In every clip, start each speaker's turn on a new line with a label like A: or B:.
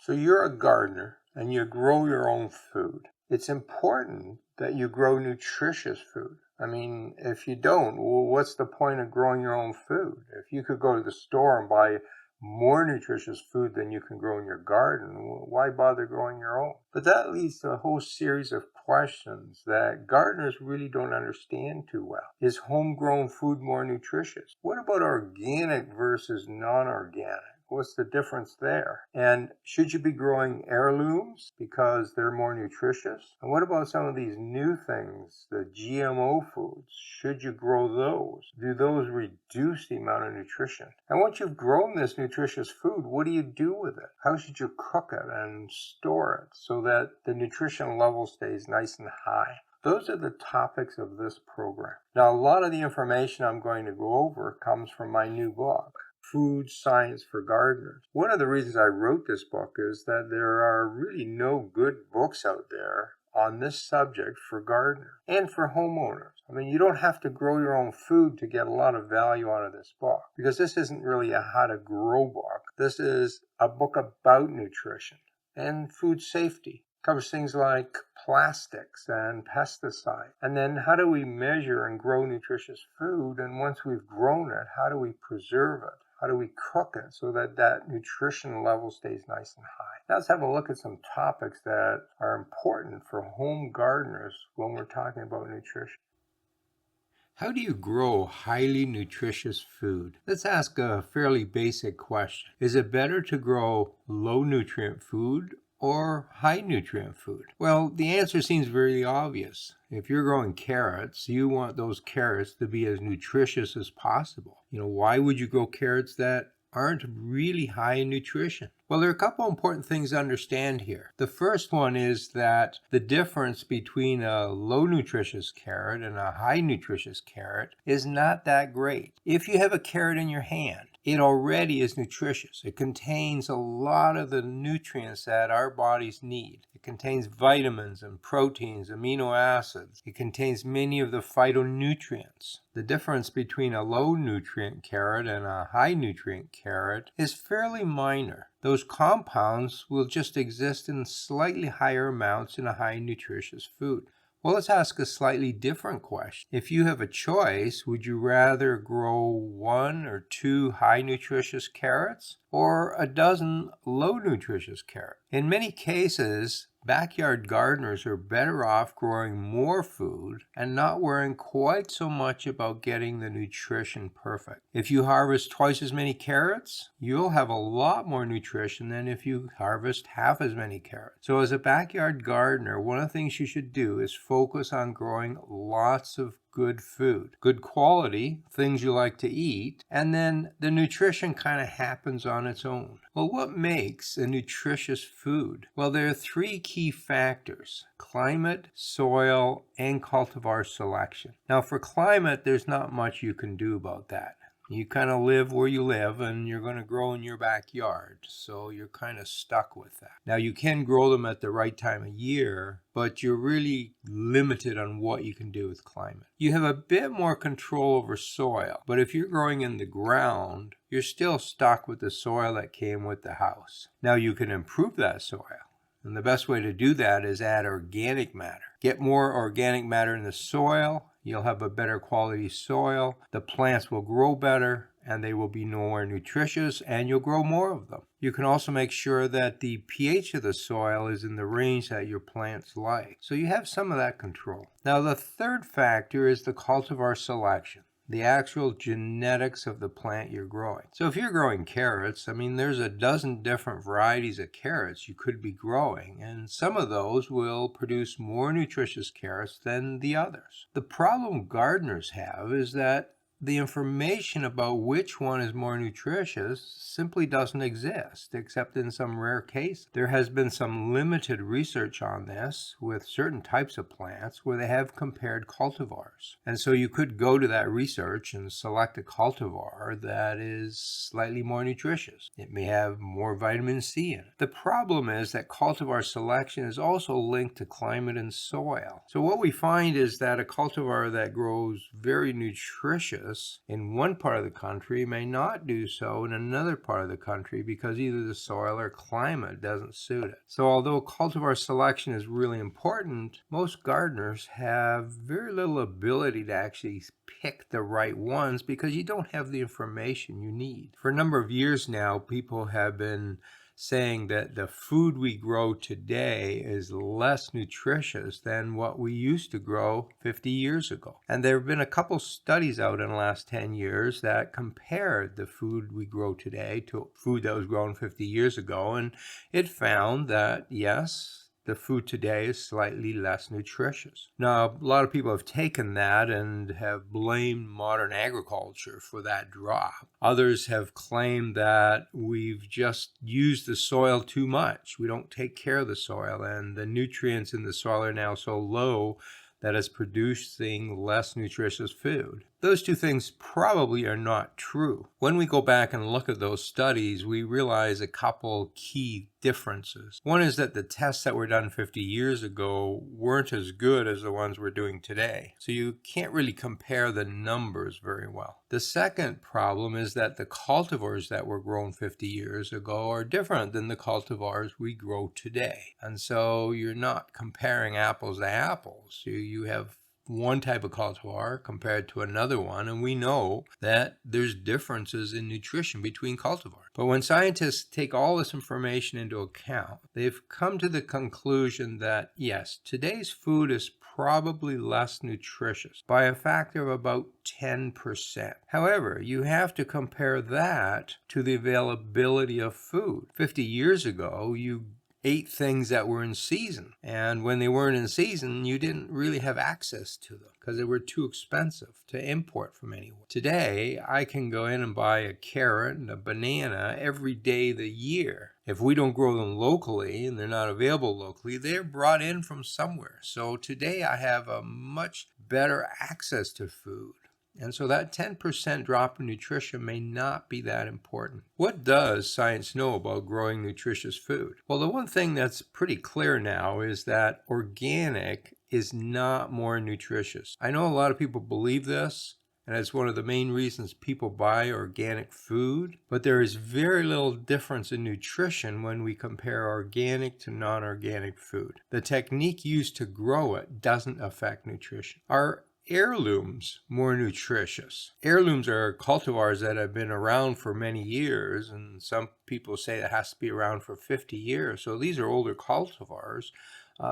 A: So you're a gardener and you grow your own food. It's important that you grow nutritious food. I mean, if you don't, well, what's the point of growing your own food? If you could go to the store and buy more nutritious food than you can grow in your garden, why bother growing your own? But that leads to a whole series of questions that gardeners really don't understand too well. Is homegrown food more nutritious? What about organic versus non-organic? What's the difference there? And should you be growing heirlooms because they're more nutritious? And what about some of these new things, the GMO foods? Should you grow those? Do those reduce the amount of nutrition? And once you've grown this nutritious food, what do you do with it? How should you cook it and store it so that the nutrition level stays nice and high? Those are the topics of this program. Now, a lot of the information I'm going to go over comes from my new book, Food Science for Gardeners. One of the reasons I wrote this book is that there are really no good books out there on this subject for gardeners and for homeowners. I mean, you don't have to grow your own food to get a lot of value out of this book, because this isn't really a how to grow book. This is a book about nutrition and food safety. It covers things like plastics and pesticides. And then how do we measure and grow nutritious food? And once we've grown it, how do we preserve it? How do we cook it so that that nutrition level stays nice and high? Now let's have a look at some topics that are important for home gardeners when we're talking about nutrition. How do you grow highly nutritious food? Let's ask a fairly basic question. Is it better to grow low nutrient food or high nutrient food? Well, the answer seems very obvious. If you're growing carrots, you want those carrots to be as nutritious as possible. Why would you grow carrots that aren't really high in nutrition? Well, there are a couple important things to understand here. The first one is that the difference between a low nutritious carrot and a high nutritious carrot is not that great. If you have a carrot in your hand, it already is nutritious. It contains a lot of the nutrients that our bodies need. It contains vitamins and proteins, amino acids. It contains many of the phytonutrients. The difference between a low nutrient carrot and a high nutrient carrot is fairly minor. Those compounds will just exist in slightly higher amounts in a high nutritious food. Well, let's ask a slightly different question. If you have a choice, would you rather grow 1 or 2 high nutritious carrots or a dozen low nutritious carrots? In many cases, backyard gardeners are better off growing more food and not worrying quite so much about getting the nutrition perfect. If you harvest twice as many carrots, you'll have a lot more nutrition than if you harvest half as many carrots. So as a backyard gardener, one of the things you should do is focus on growing lots of good food, good quality, things you like to eat, and then the nutrition kind of happens on its own. Well, what makes a nutritious food? Well, there are 3 key factors: climate, soil, and cultivar selection. Now, for climate, there's not much you can do about that. You kind of live where you live, and you're going to grow in your backyard, so you're kind of stuck with that. Now, you can grow them at the right time of year, but you're really limited on what you can do with climate. You have a bit more control over soil, but if you're growing in the ground, you're still stuck with the soil that came with the house. Now, you can improve that soil. And the best way to do that is add organic matter. Get more organic matter in the soil, you'll have a better quality soil, the plants will grow better, and they will be more nutritious, and you'll grow more of them. You can also make sure that the pH of the soil is in the range that your plants like. So you have some of that control. Now, the third factor is the cultivar selection, the actual genetics of the plant you're growing. So if you're growing carrots, there's a dozen different varieties of carrots you could be growing, and some of those will produce more nutritious carrots than the others. The problem gardeners have is that the information about which one is more nutritious simply doesn't exist, except in some rare cases. There has been some limited research on this with certain types of plants where they have compared cultivars. And so you could go to that research and select a cultivar that is slightly more nutritious. It may have more vitamin C in it. The problem is that cultivar selection is also linked to climate and soil. So what we find is that a cultivar that grows very nutritious nutritious in one part of the country may not do so in another part of the country because either the soil or climate doesn't suit it. So although cultivar selection is really important, most gardeners have very little ability to actually pick the right ones because you don't have the information you need. For a number of years now, people have been saying that the food we grow today is less nutritious than what we used to grow 50 years ago. And there have been a couple studies out in the last 10 years that compared the food we grow today to food that was grown 50 years ago, and it found that, yes, the food today is slightly less nutritious. Now, a lot of people have taken that and have blamed modern agriculture for that drop. Others have claimed that we've just used the soil too much. We don't take care of the soil, and the nutrients in the soil are now so low that is producing less nutritious food. Those two things probably are not true. When we go back and look at those studies, we realize a couple key differences. One is that the tests that were done 50 years ago weren't as good as the ones we're doing today. So you can't really compare the numbers very well. The second problem is that the cultivars that were grown 50 years ago are different than the cultivars we grow today. And so you're not comparing apples to apples. You have one type of cultivar compared to another one, and we know that there's differences in nutrition between cultivars. But when scientists take all this information into account, they've come to the conclusion that, yes, today's food is probably less nutritious by a factor of about 10%. However, you have to compare that to the availability of food. 50 years ago, you ate things that were in season. And when they weren't in season, you didn't really have access to them because they were too expensive to import from anywhere. Today, I can go in and buy a carrot and a banana every day of the year. If we don't grow them locally and they're not available locally, they're brought in from somewhere. So today I have a much better access to food. And so that 10% drop in nutrition may not be that important. What does science know about growing nutritious food? Well, the one thing that's pretty clear now is that organic is not more nutritious. I know a lot of people believe this, and it's one of the main reasons people buy organic food, but there is very little difference in nutrition when we compare organic to non-organic food. The technique used to grow it doesn't affect nutrition. Are heirlooms more nutritious? Heirlooms are cultivars that have been around for many years, and some people say it has to be around for 50 years. So these are older cultivars.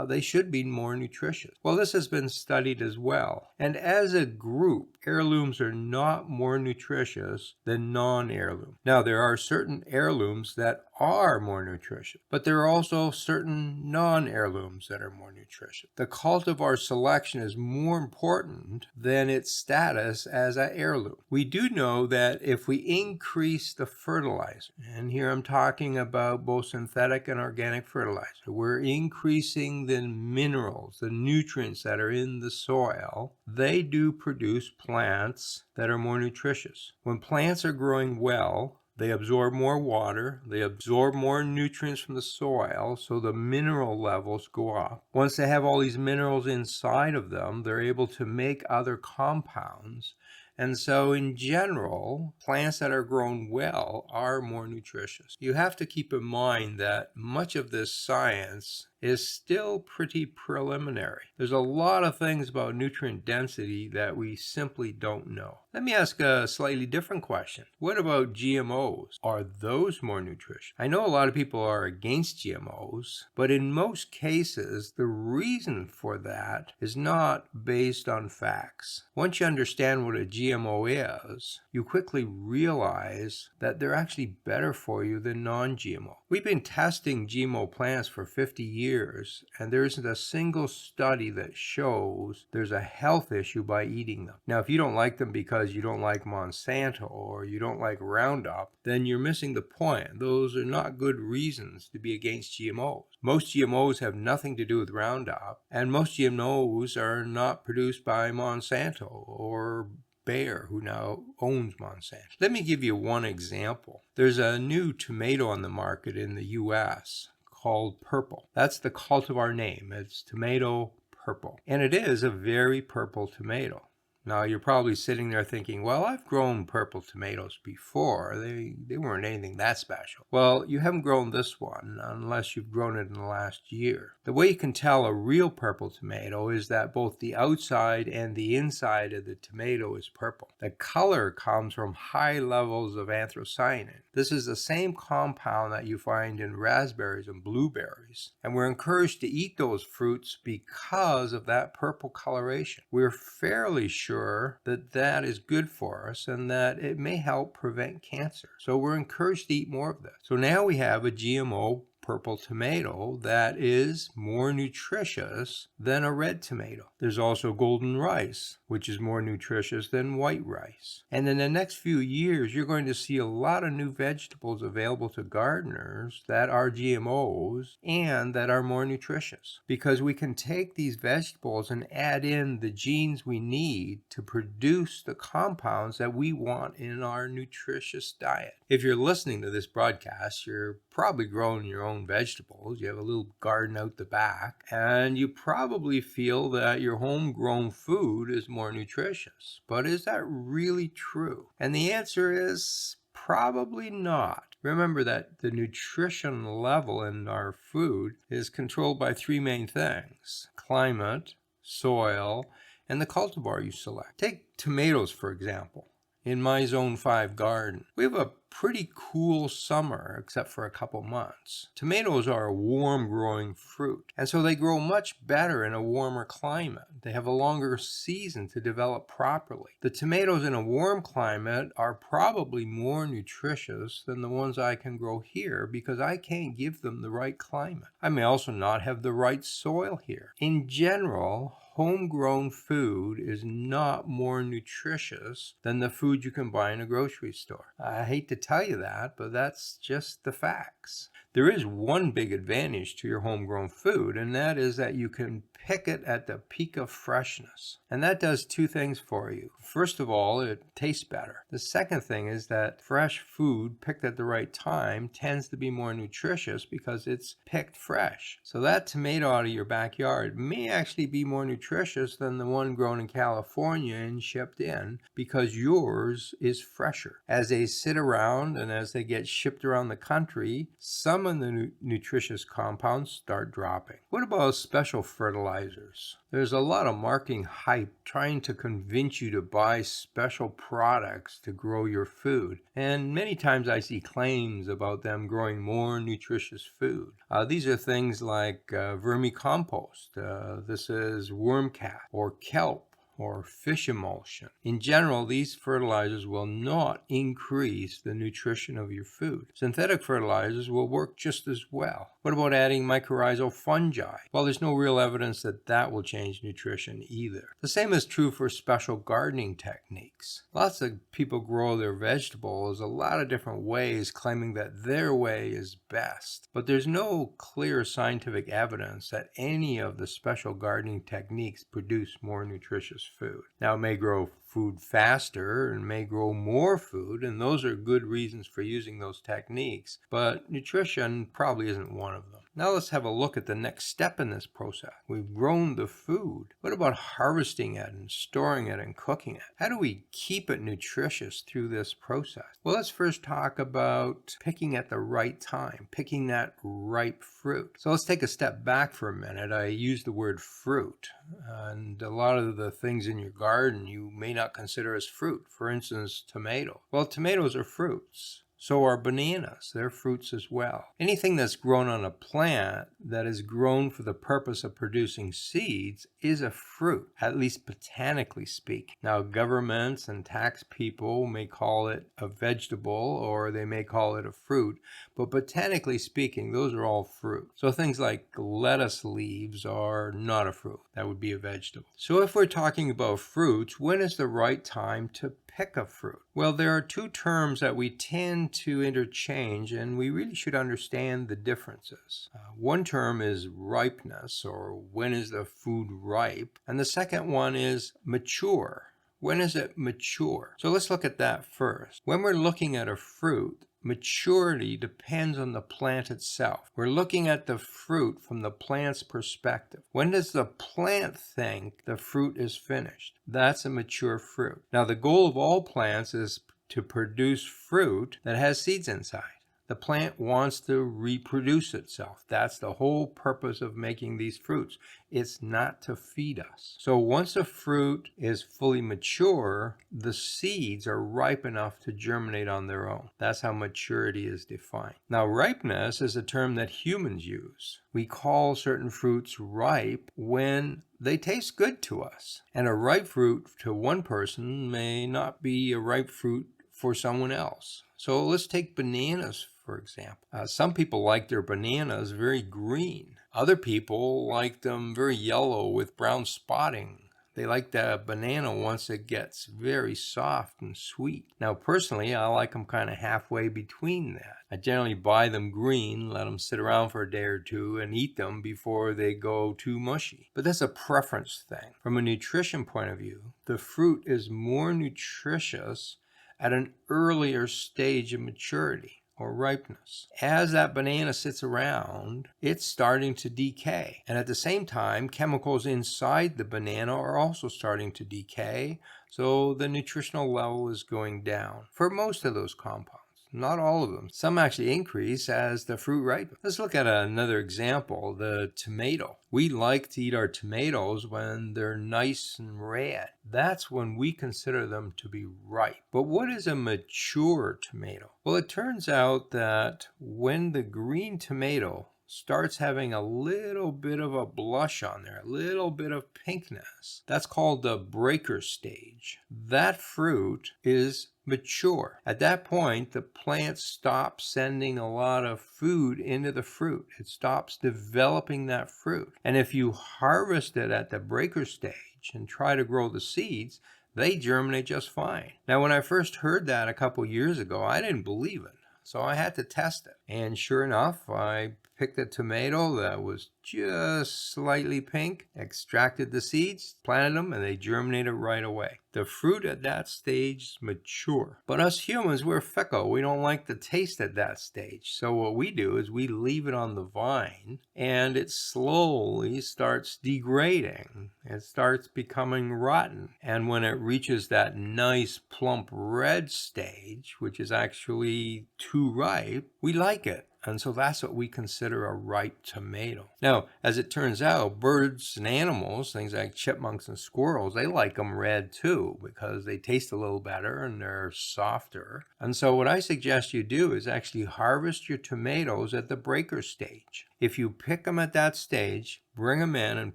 A: They should be more nutritious. Well, this has been studied as well. And as a group, heirlooms are not more nutritious than non-heirloom. Now, there are certain heirlooms that are more nutritious, but there are also certain non-heirlooms that are more nutritious. The cultivar selection is more important than its status as an heirloom. We do know that if we increase the fertilizer, and here I'm talking about both synthetic and organic fertilizer, we're increasing the minerals, the nutrients that are in the soil, they do produce plants that are more nutritious. When plants are growing well, they absorb more water, they absorb more nutrients from the soil, so the mineral levels go up. Once they have all these minerals inside of them, they're able to make other compounds. And so in general, plants that are grown well are more nutritious. You have to keep in mind that much of this science is still pretty preliminary. There's a lot of things about nutrient density that we simply don't know. Let me ask a slightly different question. What about GMOs? Are those more nutritious? I know a lot of people are against GMOs, but in most cases, the reason for that is not based on facts. Once you understand what a GMO is, you quickly realize that they're actually better for you than non-GMO. We've been testing GMO plants for 50 years, and there isn't a single study that shows there's a health issue by eating them. Now, if you don't like them because you don't like Monsanto or you don't like Roundup, then you're missing the point. Those are not good reasons to be against GMOs. Most GMOs have nothing to do with Roundup, and most GMOs are not produced by Monsanto or Bayer, who now owns Monsanto. Let me give you one example. There's a new tomato on the market in the U.S. called Purple. That's the cultivar name. It's tomato purple. And it is a very purple tomato. Now, you're probably sitting there thinking, well, I've grown purple tomatoes before. They weren't anything that special. Well, you haven't grown this one unless you've grown it in the last year. The way you can tell a real purple tomato is that both the outside and the inside of the tomato is purple. The color comes from high levels of anthocyanin. This is the same compound that you find in raspberries and blueberries. And we're encouraged to eat those fruits because of that purple coloration. We're fairly sure that that is good for us and that it may help prevent cancer. So we're encouraged to eat more of this. So now we have a GMO purple tomato that is more nutritious than a red tomato. There's also golden rice, which is more nutritious than white rice. And in the next few years, you're going to see a lot of new vegetables available to gardeners that are GMOs and that are more nutritious, because we can take these vegetables and add in the genes we need to produce the compounds that we want in our nutritious diet. If you're listening to this broadcast, you're probably growing your own vegetables. You have a little garden out the back, and you probably feel that your homegrown food is more nutritious. But is that really true? And the answer is probably not. Remember that the nutrition level in our food is controlled by three main things: climate, soil, and the cultivar you select. Take tomatoes, for example. In my Zone 5 garden, we have a pretty cool summer except for a couple months. Tomatoes are a warm growing fruit, and so they grow much better in a warmer climate. They have a longer season to develop properly. The tomatoes in a warm climate are probably more nutritious than the ones I can grow here because I can't give them the right climate. I may also not have the right soil here. In general, homegrown food is not more nutritious than the food you can buy in a grocery store. I hate to tell you that, but that's just the facts. There is one big advantage to your homegrown food, and that is that you can pick it at the peak of freshness. And that does two things for you. First of all, it tastes better. The second thing is that fresh food picked at the right time tends to be more nutritious because it's picked fresh. So that tomato out of your backyard may actually be more nutritious than the one grown in California and shipped in because yours is fresher. As they sit around and as they get shipped around the country, some of the nutritious compounds start dropping. What about special fertilizers? There's a lot of marketing hype trying to convince you to buy special products to grow your food. And many times I see claims about them growing more nutritious food. These are things like vermicompost. This is worm cap or kelp or fish emulsion. In general, these fertilizers will not increase the nutrition of your food. Synthetic fertilizers will work just as well. What about adding mycorrhizal fungi? Well, there's no real evidence that that will change nutrition either. The same is true for special gardening techniques. Lots of people grow their vegetables a lot of different ways, claiming that their way is best. But there's no clear scientific evidence that any of the special gardening techniques produce more nutritious food. Now, it may grow food faster and may grow more food, and those are good reasons for using those techniques, but nutrition probably isn't one of them. Now let's have a look at the next step in this process. We've grown the food. What about harvesting it and storing it and cooking it? How do we keep it nutritious through this process? Well, let's first talk about picking at the right time, picking that ripe fruit. So let's take a step back for a minute. I use the word fruit, and a lot of the things in your garden you may not consider as fruit. For instance, tomato. Well, tomatoes are fruits. So are bananas. They're fruits as well. Anything that's grown on a plant that is grown for the purpose of producing seeds is a fruit, at least botanically speaking. Now, governments and tax people may call it a vegetable or they may call it a fruit, but botanically speaking, those are all fruit. So things like lettuce leaves are not a fruit. That would be a vegetable. So if we're talking about fruits, when is the right time to pick a fruit? Well, there are two terms that we tend to interchange, and we really should understand the differences. One term is ripeness, or when is the food ripe, and the second one is mature. When is it mature? So let's look at that first. When we're looking at a fruit, maturity depends on the plant itself. We're looking at the fruit from the plant's perspective. When does the plant think the fruit is finished? That's a mature fruit. Now, the goal of all plants is to produce fruit that has seeds inside. The plant wants to reproduce itself. That's the whole purpose of making these fruits. It's not to feed us. So once a fruit is fully mature, the seeds are ripe enough to germinate on their own. That's how maturity is defined. Now, ripeness is a term that humans use. We call certain fruits ripe when they taste good to us. And a ripe fruit to one person may not be a ripe fruit for someone else. So let's take bananas, for example. Some people like their bananas very green. Other people like them very yellow with brown spotting. They like the banana once it gets very soft and sweet. Now, personally, I like them kind of halfway between that. I generally buy them green, let them sit around for a day or two, and eat them before they go too mushy. But that's a preference thing. From a nutrition point of view, the fruit is more nutritious at an earlier stage of maturity or ripeness. As that banana sits around, it's starting to decay. And at the same time, chemicals inside the banana are also starting to decay, so the nutritional level is going down for most of those compounds. Not all of them. Some actually increase as the fruit ripens. Let's look at another example, the tomato. We like to eat our tomatoes when they're nice and red. That's when we consider them to be ripe. But what is a mature tomato? Well, it turns out that when the green tomato starts having a little bit of a blush on there, a little bit of pinkness, that's called the breaker stage. That fruit is mature. At that point, the plant stops sending a lot of food into the fruit. It stops developing that fruit. And if you harvest it at the breaker stage and try to grow the seeds, they germinate just fine. Now, when I first heard that a couple years ago, I didn't believe it. So I had to test it. And sure enough, I picked a tomato that was just slightly pink, extracted the seeds, planted them, and they germinated right away. The fruit at that stage is mature. But us humans, we're fickle. We don't like the taste at that stage. So what we do is we leave it on the vine, and it slowly starts degrading. It starts becoming rotten. And when it reaches that nice plump red stage, which is actually too ripe, we like it. And so that's what we consider a ripe tomato. Now, as it turns out, birds and animals, things like chipmunks and squirrels, they like them red too because they taste a little better and they're softer. And so what I suggest you do is actually harvest your tomatoes at the breaker stage. If you pick them at that stage, bring them in and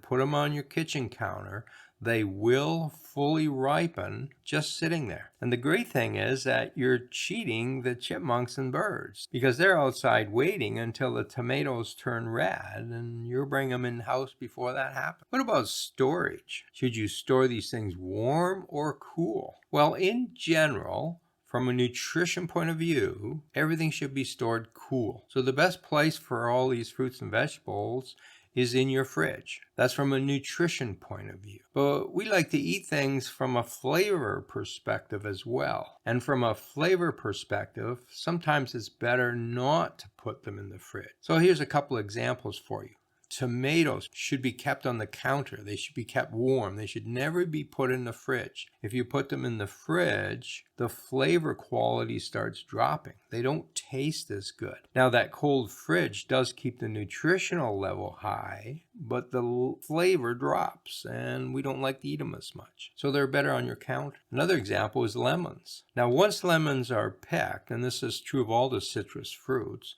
A: put them on your kitchen counter, they will fully ripen just sitting there. And the great thing is that you're cheating the chipmunks and birds because they're outside waiting until the tomatoes turn red and you'll bring them in the house before that happens. What about storage? Should you store these things warm or cool? Well, in general, from a nutrition point of view, everything should be stored cool. So the best place for all these fruits and vegetables is in your fridge. That's from a nutrition point of view. But we like to eat things from a flavor perspective as well. And from a flavor perspective, sometimes it's better not to put them in the fridge. So here's a couple examples for you. Tomatoes should be kept on the counter. They should be kept warm. They should never be put in the fridge. If you put them in the fridge, the flavor quality starts dropping. They don't taste as good. Now, that cold fridge does keep the nutritional level high, but the flavor drops, and we don't like to eat them as much. So they're better on your counter. Another example is lemons. Now, once lemons are picked, and this is true of all the citrus fruits,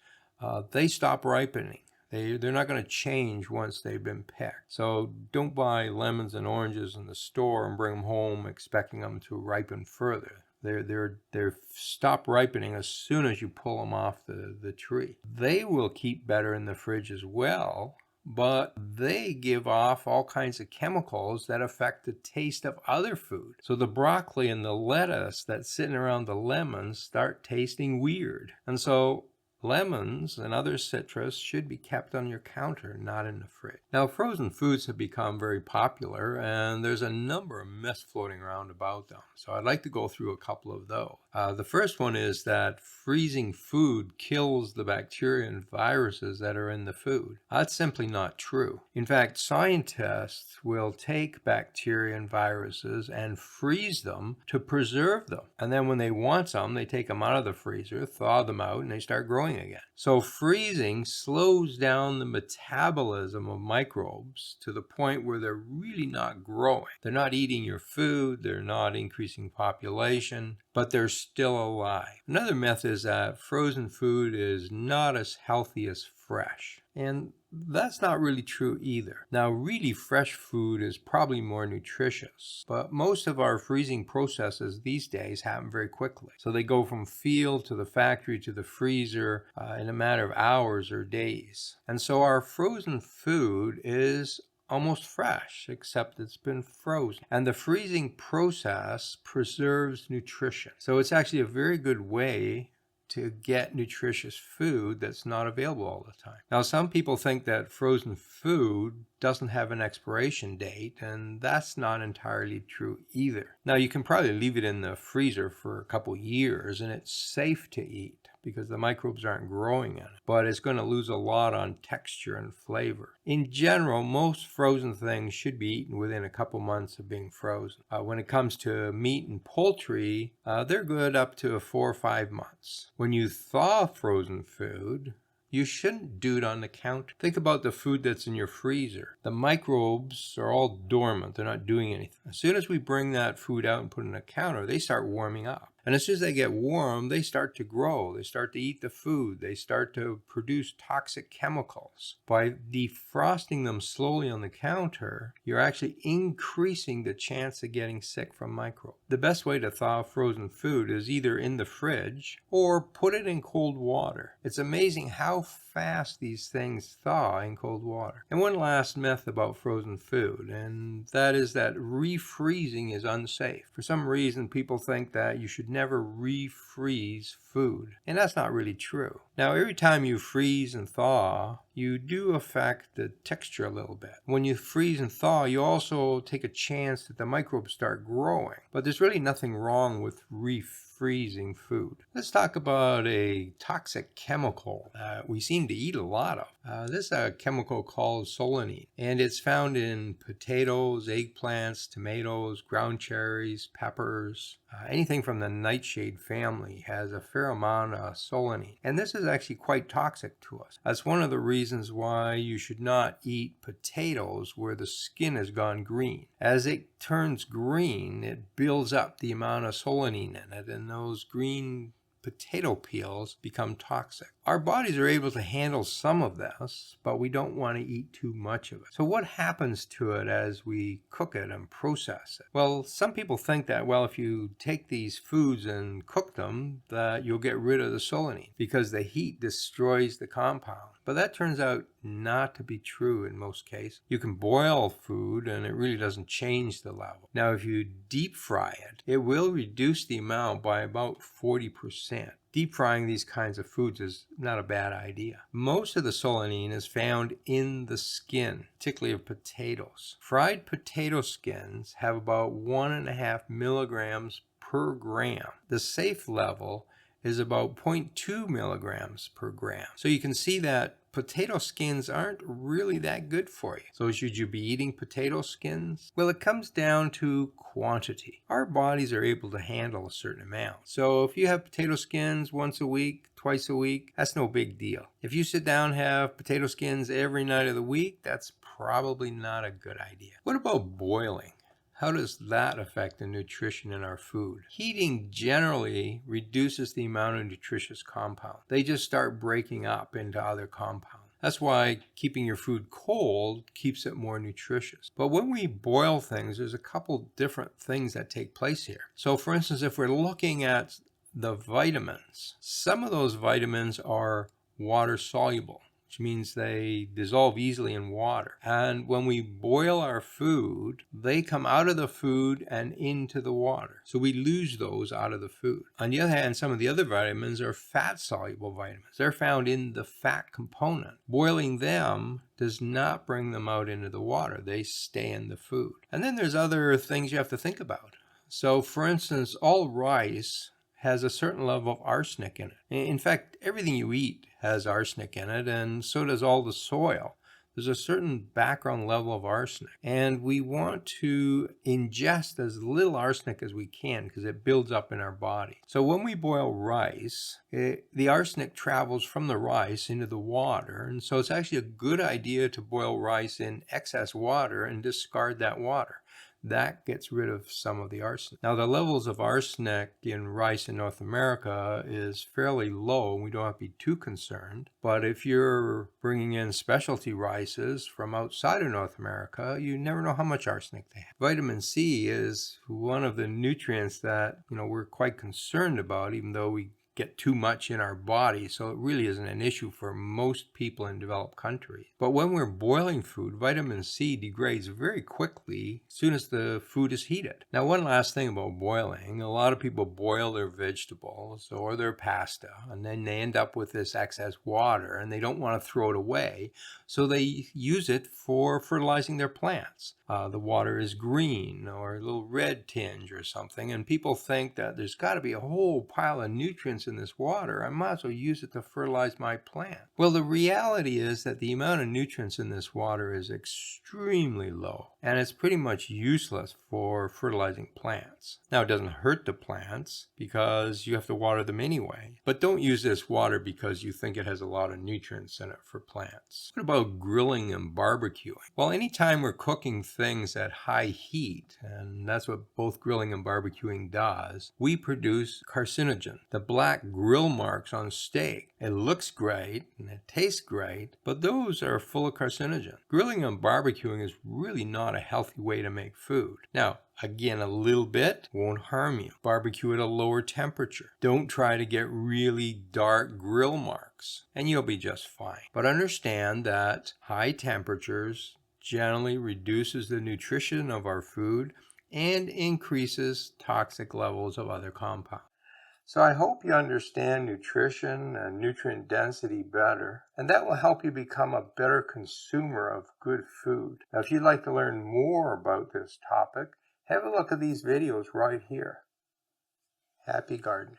A: they stop ripening. They're not going to change once they've been picked. So don't buy lemons and oranges in the store and bring them home expecting them to ripen further. They're stop ripening as soon as you pull them off the tree. They will keep better in the fridge as well, but they give off all kinds of chemicals that affect the taste of other food. So the broccoli and the lettuce that's sitting around the lemons start tasting weird. And so Lemons and other citrus should be kept on your counter, not in the fridge. Now, frozen foods have become very popular, and there's a number of myths floating around about them. So I'd like to go through a couple of those. The first one is that freezing food kills the bacteria and viruses that are in the food. That's simply not true. In fact, scientists will take bacteria and viruses and freeze them to preserve them. And then when they want some, they take them out of the freezer, thaw them out, and they start growing again. So freezing slows down the metabolism of microbes to the point where they're really not growing. They're not eating your food, they're not increasing population, but they're still alive. Another myth is that frozen food is not as healthy as fresh. And that's not really true either. Now, really fresh food is probably more nutritious, but most of our freezing processes these days happen very quickly. So they go from field to the factory to the freezer in a matter of hours or days. And so our frozen food is almost fresh, except it's been frozen. And the freezing process preserves nutrition. So it's actually a very good way to get nutritious food that's not available all the time. Now, some people think that frozen food doesn't have an expiration date, and that's not entirely true either. Now, you can probably leave it in the freezer for a couple years, and it's safe to eat because the microbes aren't growing in it, but it's going to lose a lot on texture and flavor. In general, most frozen things should be eaten within a couple months of being frozen. When it comes to meat and poultry, they're good up to 4 or 5 months. When you thaw frozen food, you shouldn't do it on the counter. Think about the food that's in your freezer. The microbes are all dormant. They're not doing anything. As soon as we bring that food out and put it on the counter, they start warming up. And as soon as they get warm, they start to grow. They start to eat the food. They start to produce toxic chemicals. By defrosting them slowly on the counter, you're actually increasing the chance of getting sick from microbes. The best way to thaw frozen food is either in the fridge or put it in cold water. It's amazing how fast these things thaw in cold water. And one last myth about frozen food, and that is that refreezing is unsafe. For some reason, people think that you should never refreeze food, and that's not really true. Now, every time you freeze and thaw, you do affect the texture a little bit. When you freeze and thaw, you also take a chance that the microbes start growing, but there's really nothing wrong with refreezing food. Let's talk about a toxic chemical that we seem to eat a lot of. This is a chemical called Solonine, and it's found in potatoes, eggplants, tomatoes, ground cherries, peppers. Anything from the nightshade family has a fair amount of Solonine, and this is actually quite toxic to us. That's one of the reasons why you should not eat potatoes where the skin has gone green. As it turns green, it builds up the amount of Solonine in it, and those green potato peels become toxic. Our bodies are able to handle some of this, but we don't want to eat too much of it. So what happens to it as we cook it and process it? Well, some people think that, well, if you take these foods and cook them, that you'll get rid of the Solonine because the heat destroys the compound. But that turns out not to be true in most cases. You can boil food and it really doesn't change the level. Now, if you deep fry it, it will reduce the amount by about 40%. Deep frying these kinds of foods is not a bad idea. Most of the Solonine is found in the skin, particularly of potatoes. Fried potato skins have about 1.5 milligrams per gram. The safe level is about 0.2 milligrams per gram. So you can see that potato skins aren't really that good for you. So should you be eating potato skins? Well, it comes down to quantity. Our bodies are able to handle a certain amount. So if you have potato skins once a week, twice a week, that's no big deal. If you sit down and have potato skins every night of the week, that's probably not a good idea. What about boiling? How does that affect the nutrition in our food? Heating generally reduces the amount of nutritious compounds. They just start breaking up into other compounds. That's why keeping your food cold keeps it more nutritious. But when we boil things, there's a couple different things that take place here. So for instance, if we're looking at the vitamins, some of those vitamins are water soluble. which means they dissolve easily in water. And when we boil our food, they come out of the food and into the water. So we lose those out of the food. On the other hand, some of the other vitamins are fat-soluble vitamins. They're found in the fat component. Boiling them does not bring them out into the water. They stay in the food. And then there's other things you have to think about. So, for instance, all rice has a certain level of arsenic in it. In fact, everything you eat has arsenic in it, and so does all the soil. There's a certain background level of arsenic, and we want to ingest as little arsenic as we can because it builds up in our body. So when we boil rice, the arsenic travels from the rice into the water, and so it's actually a good idea to boil rice in excess water and discard that water. That gets rid of some of the arsenic. Now, the levels of arsenic in rice in North America is fairly low, and we don't have to be too concerned. But if you're bringing in specialty rices from outside of North America, you never know how much arsenic they have. Vitamin C is one of the nutrients that, we're quite concerned about, even though we get too much in our body, so it really isn't an issue for most people in developed countries. But when we're boiling food, vitamin C degrades very quickly as soon as the food is heated. Now, one last thing about boiling, a lot of people boil their vegetables or their pasta, and then they end up with this excess water, and they don't want to throw it away, so they use it for fertilizing their plants. The water is green or a little red tinge or something, and people think that there's got to be a whole pile of nutrients in this water. I might as well use it to fertilize my plant. Well, the reality is that the amount of nutrients in this water is extremely low, and it's pretty much useless for fertilizing plants. Now, it doesn't hurt the plants because you have to water them anyway, but don't use this water because you think it has a lot of nutrients in it for plants. What about grilling and barbecuing? Well, anytime we're cooking things at high heat, and that's what both grilling and barbecuing does, we produce carcinogen. The black grill marks on steak, it looks great and it tastes great, but those are full of carcinogen. Grilling and barbecuing is really not a healthy way to make food. Now, again, a little bit won't harm you. Barbecue at a lower temperature. Don't try to get really dark grill marks, and you'll be just fine. But understand that high temperatures generally reduces the nutrition of our food and increases toxic levels of other compounds. So I hope you understand nutrition and nutrient density better, and that will help you become a better consumer of good food. Now, if you'd like to learn more about this topic, have a look at these videos right here. Happy gardening.